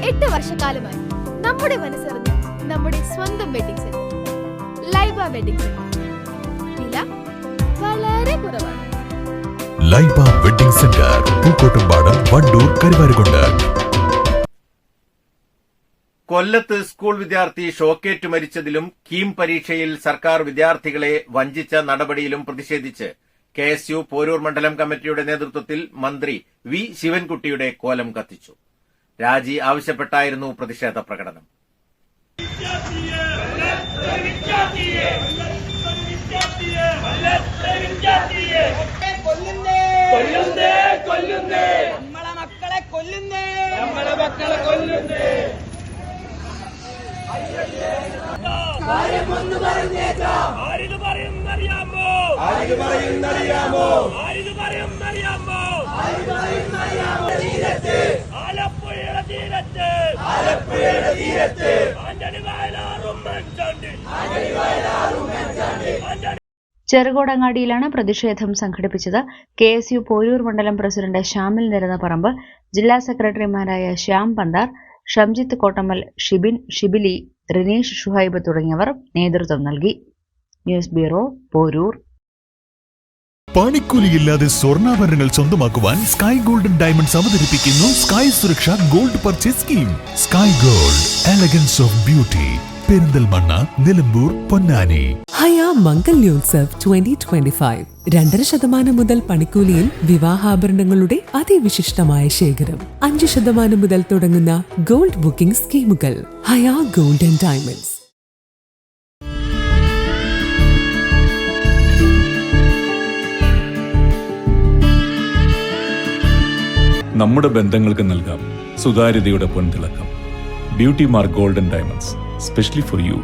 8 വർഷക്കാലമായി നമ്മുടെ മനസ്സറിഞ്ഞ് നമ്മുടെ സ്വന്തം wedding centre Laiba wedding centre. വില വളരെ കുറവാണ്. Laiba wedding centre, Pookkottumpadam, Wandoor, Karuvarakundu. കൊല്ലത്ത് സ്കൂൾ വിദ്യാർത്ഥി ഷോക്കേറ്റ് മരിച്ചതിലും കീം പരീക്ഷയിൽ സർക്കാർ വിദ്യാർത്ഥികളെ വഞ്ചിച്ച നടപടിയിലും പ്രതിഷേധിച്ച് KSU പോരൂർ മണ്ഡലം കമ്മിറ്റിയുടെ നേതൃത്വത്തിൽ മന്ത്രി വി ശിവൻകുട്ടിയുടെ കോലം കത്തിച്ചു. രാജി ആവശ്യപ്പെട്ടായിരുന്നു പ്രതിഷേധ പ്രകടനം. ചെറുകോടങ്ങാടിയിലാണ് പ്രതിഷേധം സംഘടിപ്പിച്ചത്. KSU പോരൂർ മണ്ഡലം പ്രസിഡന്റ് ഷാമിൽ നിരന്നപറമ്പ്, ജില്ലാ സെക്രട്ടറിമാരായ ശ്യാം പണ്ടാർ, ഷംജിത്ത് കോട്ടമ്മൽ, ഷിബിൻ, ഷിബിലി, റിനീഷ് ഷുഹൈബ് തുടങ്ങിയവർ നേതൃത്വം നൽകി. News bureau, Porur. പണിക്കൂലിയില്ലാതെ സ്വർണ്ണാഭരണങ്ങൾ സ്വന്തമാക്കുവാൻ സ്കൈ ഗോൾഡൻ ഡയമണ്ട്സ് അവതരിപ്പിക്കുന്നു sky Suraksha gold purchase scheme. Sky gold, elegance of beauty. Perinthalmanna, Nilambur, Ponnani. Haya Mangalyotsav 2025. 2.5% മുതൽ പണിക്കൂലിയിൽ വിവാഹാഭരണങ്ങളുടെ അതിവിശിഷ്ടമായ ശേഖരം. 5% മുതൽ തുടങ്ങുന്ന ഗോൾഡ് ബുക്കിംഗ് സ്കീമുകൾ. Haya gold and diamonds. നമ്മുടെ ബന്ധങ്ങൾക്ക് നൽകാം സുതാര്യതയുടെ പൊൻതിളക്കം. Beauty mark golden diamonds, specially for U.